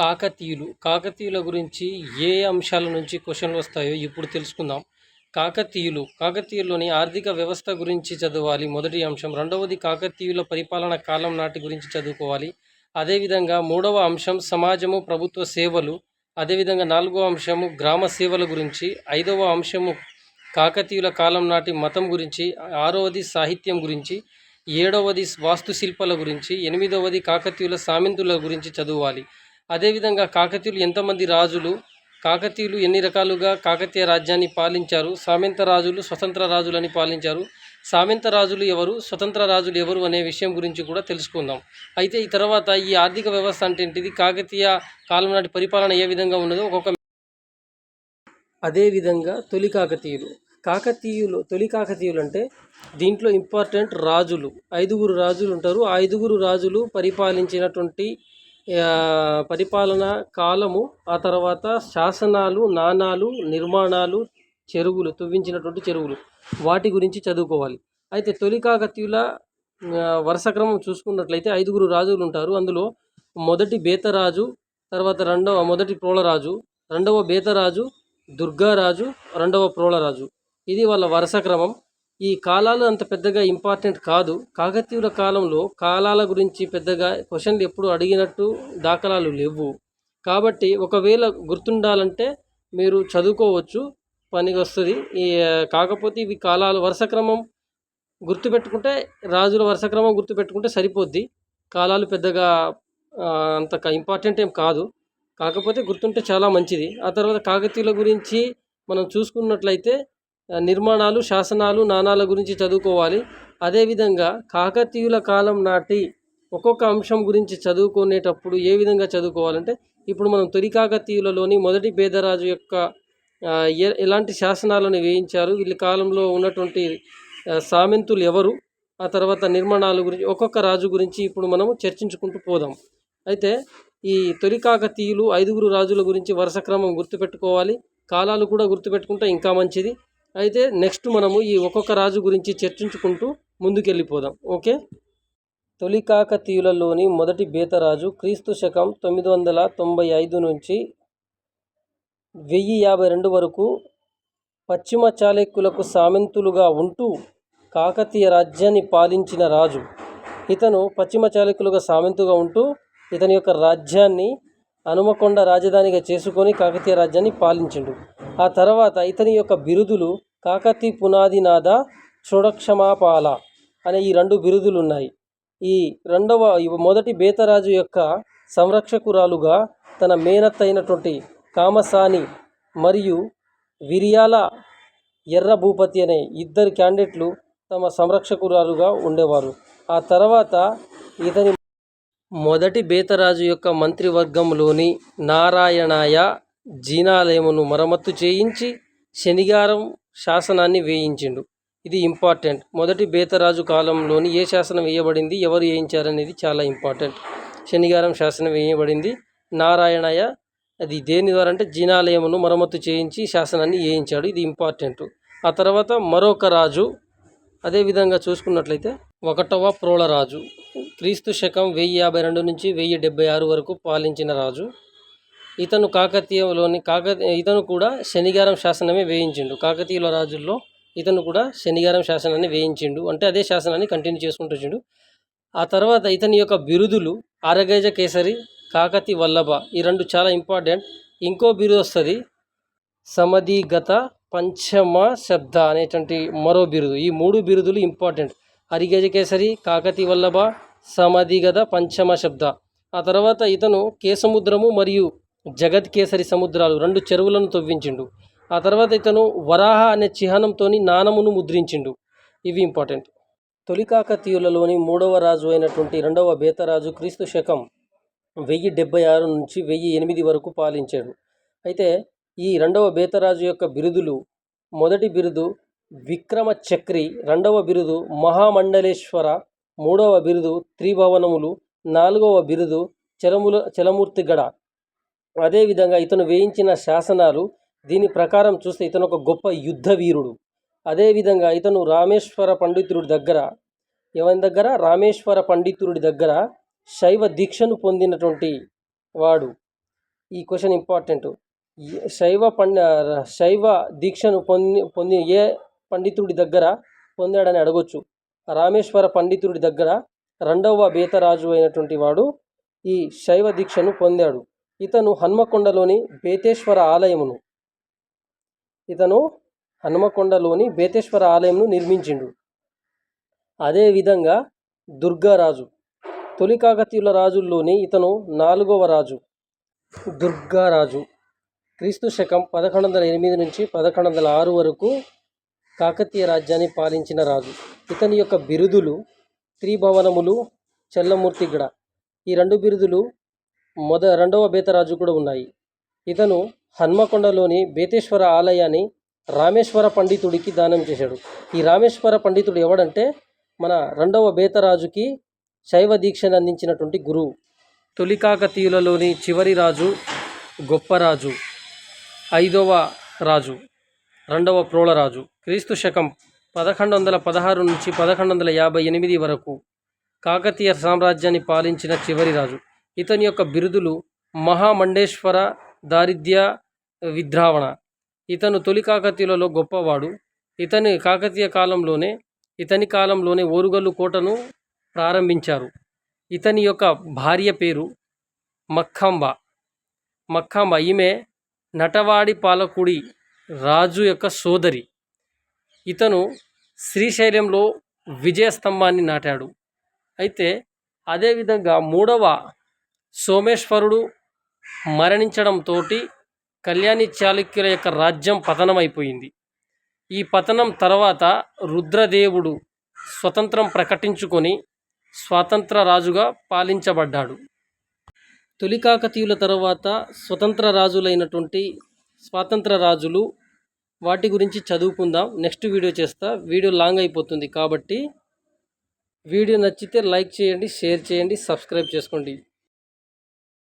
కాకతీయుల గురించి ఏ అంశాల నుంచి క్వశ్చన్లు వస్తాయో ఇప్పుడు తెలుసుకుందాం. కాకతీయుల్లోని ఆర్థిక వ్యవస్థ గురించి చదవాలి మొదటి అంశం. రెండవది కాకతీయుల పరిపాలన కాలం నాటి గురించి చదువుకోవాలి. అదేవిధంగా మూడవ అంశం సమాజము ప్రభుత్వ సేవలు. అదేవిధంగా నాలుగవ అంశము గ్రామ సేవల గురించి. ఐదవ అంశము కాకతీయుల కాలం నాటి మతం గురించి. ఆరవది సాహిత్యం గురించి. ఏడవది వాస్తుశిల్పాల గురించి. ఎనిమిదవది కాకతీయుల సామంతుల గురించి చదవాలి. అదేవిధంగా కాకతీయులు ఎంతమంది రాజులు, కాకతీయులు ఎన్ని రకాలుగా కాకతీయ రాజ్యాన్ని పాలించారు, సామంత రాజులు స్వతంత్ర రాజులని పాలించారు, సామంత రాజులు ఎవరు, స్వతంత్ర రాజులు ఎవరు అనే విషయం గురించి కూడా తెలుసుకుందాం. అయితే ఈ తర్వాత ఈ ఆర్థిక వ్యవస్థ అంటే ఏంటిది, కాకతీయ కాలం నాటి పరిపాలన ఏ విధంగా ఉన్నదో ఒక్కొక్క. అదేవిధంగా తొలి కాకతీయులు అంటే దీంట్లో ఇంపార్టెంట్ రాజులు, 5గురు రాజులు ఉంటారు. ఆ 5గురు రాజులు పరిపాలించినటువంటి పరిపాలన కాలము, ఆ తర్వాత శాసనాలు, నాణాలు, నిర్మాణాలు, చెరువులు, తవ్వించినటువంటి చెరువులు, వాటి గురించి చదువుకోవాలి. అయితే తొలి కాకతీయుల వరుస క్రమం చూసుకున్నట్లయితే 5గురు రాజులు ఉంటారు. అందులో మొదటి బేతరాజు, తర్వాత మొదటి ప్రోళరాజు, రెండవ బేతరాజు, దుర్గారాజు, రెండవ ప్రోళరాజు. ఇది వాళ్ళ వరుస క్రమం. ఈ కాలాలు అంత పెద్దగా ఇంపార్టెంట్ కాదు. కాకతీయుల కాలంలో కాలాల గురించి పెద్దగా క్వశ్చన్లు ఎప్పుడు అడిగినట్టు దాఖలాలు లేవు. కాబట్టి ఒకవేళ గుర్తుండాలంటే మీరు చదువుకోవచ్చు, పనికి వస్తుంది. కాకపోతే ఇవి కాలాలు వరుస క్రమం గుర్తుపెట్టుకుంటే, రాజుల వరుస క్రమం గుర్తుపెట్టుకుంటే సరిపోద్ది. కాలాలు పెద్దగా అంత ఇంపార్టెంట్ ఏం కాదు, కాకపోతే గుర్తుంటే చాలా మంచిది. ఆ తర్వాత కాకతీయుల గురించి మనం చూసుకున్నట్లయితే నిర్మాణాలు, శాసనాలు, నాణాల గురించి చదువుకోవాలి. అదేవిధంగా కాకతీయుల కాలం నాటి ఒక్కొక్క అంశం గురించి చదువుకునేటప్పుడు ఏ విధంగా చదువుకోవాలంటే, ఇప్పుడు మనం తొలి కాకతీయులలోని మొదటి బేదరాజు యొక్క ఎలాంటి శాసనాలను వేయించారు, వీళ్ళ కాలంలో ఉన్నటువంటి సామంతులు ఎవరు, ఆ తర్వాత నిర్మాణాల గురించి ఒక్కొక్క రాజు గురించి ఇప్పుడు మనము చర్చించుకుంటూ పోదాం. అయితే ఈ తొలి కాకతీయులు 5గురు రాజుల గురించి వరుస క్రమం గుర్తుపెట్టుకోవాలి, కాలాలు కూడా గుర్తుపెట్టుకుంటే ఇంకా మంచిది. అయితే నెక్స్ట్ మనము ఈ ఒక్కొక్క రాజు గురించి చర్చించుకుంటూ ముందుకెళ్ళిపోదాం. ఓకే. తొలి కాకతీయులలోని మొదటి బేతరాజు క్రీస్తు శకం 995 నుంచి 1052 వరకు పశ్చిమ చాళుక్యులకు సామంతులుగా ఉంటూ కాకతీయ రాజ్యాన్ని పాలించిన రాజు. ఇతను పశ్చిమ చాళుక్యులుగా సామంతుగా ఉంటూ ఇతని యొక్క రాజ్యాన్ని హనుమకొండ రాజధానిగా చేసుకొని కాకతీయ రాజ్యాన్ని పాలించిండు. ఆ తర్వాత ఇతని యొక్క బిరుదులు కాకతీ పునాదినాథ, షోడక్షమాపాల అనే ఈ 2 బిరుదులు ఉన్నాయి. ఈ మొదటి బేతరాజు యొక్క సంరక్షకురాలుగా తన మేనత్త అయినటువంటి కామసాని మరియు విరియాల ఎర్ర భూపతి అనే 2 క్యాండిడేట్లు తమ సంరక్షకురాలుగా ఉండేవారు. ఆ తర్వాత ఇతని మొదటి బేతరాజు యొక్క మంత్రివర్గంలోని నారాయణాయ జీనాలయమును మరమ్మత్తు చేయించి శనిగారం శాసనాన్ని వేయించిండు. ఇది ఇంపార్టెంట్. మొదటి బేతరాజు కాలంలోని ఏ శాసనం వేయబడింది, ఎవరు వేయించారనేది చాలా ఇంపార్టెంట్. శనిగారం శాసనం వేయబడింది. నారాయణయ్య అది దేని ద్వారా అంటే జీనాలయమును మరమ్మత్తు చేయించి శాసనాన్ని వేయించాడు. ఇది ఇంపార్టెంట్. ఆ తర్వాత మరొక రాజు, అదేవిధంగా చూసుకున్నట్లయితే 1వ ప్రోళరాజు క్రీస్తు శకం 1052 నుంచి 1076 వరకు పాలించిన రాజు. ఇతను ఇతను కూడా శనిగారం శాసనమే వేయించిండు. కాకతీయుల రాజుల్లో ఇతను కూడా శనిగారం శాసనాన్ని వేయించిండు, అంటే అదే శాసనాన్ని కంటిన్యూ చేసుకుంటూ వచ్చిండు. ఆ తర్వాత ఇతని యొక్క బిరుదులు అరగజ కేసరి, కాకతి వల్లభ. ఈ 2 చాలా ఇంపార్టెంట్. ఇంకో బిరుదు వస్తుంది సమధిగత పంచమ శబ్ద అనేటువంటి మరో బిరుదు. ఈ 3 బిరుదులు ఇంపార్టెంట్. అరిగజ కేసరి, కాకతి వల్లభ, సమధిగత పంచమ శబ్ద. ఆ తర్వాత ఇతను కేసముద్రము మరియు జగత్ కేసరి సముద్రాలు 2 చెరువులను తవ్వించిండు. ఆ తర్వాత ఇతను వరాహ అనే చిహ్నంతో నాణమును ముద్రించిండు. ఇవి ఇంపార్టెంట్. తొలి కాకతీయులలోని 3వ రాజు అయినటువంటి 2వ బేతరాజు క్రీస్తు శకం 1076 నుంచి 1008 వరకు పాలించాడు. అయితే ఈ 2వ బేతరాజు యొక్క బిరుదులు, మొదటి బిరుదు విక్రమ చక్రి, 2వ బిరుదు మహామండలేశ్వర, 3వ బిరుదు త్రిభువనములు, 4వ బిరుదు చలమూర్తిగడ. అదేవిధంగా ఇతను వేయించిన శాసనాలు దీని ప్రకారం చూస్తే ఇతను ఒక గొప్ప యుద్ధ వీరుడు. అదేవిధంగా ఇతను రామేశ్వర పండితుడి దగ్గర శైవ దీక్షను పొందినటువంటి వాడు. ఈ క్వశ్చన్ ఇంపార్టెంట్. శైవ దీక్షను పొంది ఏ పండితుడి దగ్గర పొందాడని అడగొచ్చు. రామేశ్వర పండితుడి దగ్గర రెండవ బేతరాజు అయినటువంటి వాడు ఈ శైవ దీక్షను పొందాడు. ఇతను హన్మకొండలోని బేతేశ్వర ఆలయమును నిర్మించిండు. అదేవిధంగా దుర్గారాజు, తొలి కాకతీయుల రాజుల్లోని ఇతను 4వ రాజు. దుర్గారాజు క్రీస్తు శకం 1108 నుంచి 1106 వరకు కాకతీయ రాజ్యాన్ని పాలించిన రాజు. ఇతని యొక్క బిరుదులు త్రిభువనములు, చెల్లమూర్తిగడ. ఈ 2 బిరుదులు రెండవ బేతరాజు కూడా ఉన్నాయి. ఇతను హన్మకొండలోని బేతేశ్వర ఆలయాన్ని రామేశ్వర పండితుడికి దానం చేశాడు. ఈ రామేశ్వర పండితుడు ఎవడంటే మన రెండవ బేతరాజుకి శైవ దీక్షను అందించినటువంటి గురువు. తొలి కాకతీయులలోని చివరి రాజు గొప్పరాజు, 5వ రాజు, 2వ ప్రోళరాజు. క్రీస్తు శకం 1116 నుంచి 1158 వరకు కాకతీయ సామ్రాజ్యాన్ని పాలించిన చివరి రాజు. ఇతని యొక్క బిరుదులు మహామండేశ్వర, దారిద్ర్య విద్రావణ. ఇతను తొలి కాకతీయులలో గొప్పవాడు. ఇతని కాలంలోనే ఓరుగల్లు కోటను ప్రారంభించారు. ఇతని యొక్క భార్య పేరు మక్కాంబ. ఈమె నటవాడి పాలకుడి రాజు యొక్క సోదరి. ఇతను శ్రీశైలంలో విజయస్తంభాన్ని నాటాడు. అయితే అదేవిధంగా 3వ సోమేశ్వరుడు మరణించడంతో కళ్యాణి చాళుక్యుల యొక్క రాజ్యం పతనమైపోయింది. ఈ పతనం తర్వాత రుద్రదేవుడు స్వతంత్రం ప్రకటించుకొని స్వాతంత్ర రాజుగా పాలించబడ్డాడు. తొలి కాకతీయుల తర్వాత స్వాతంత్ర రాజులు వాటి గురించి చదువుకుందాం. నెక్స్ట్ వీడియో చేస్తా. వీడియో లాంగ్ అయిపోతుంది కాబట్టి వీడియో నచ్చితే లైక్ చేయండి, షేర్ చేయండి, సబ్స్క్రైబ్ చేసుకోండి.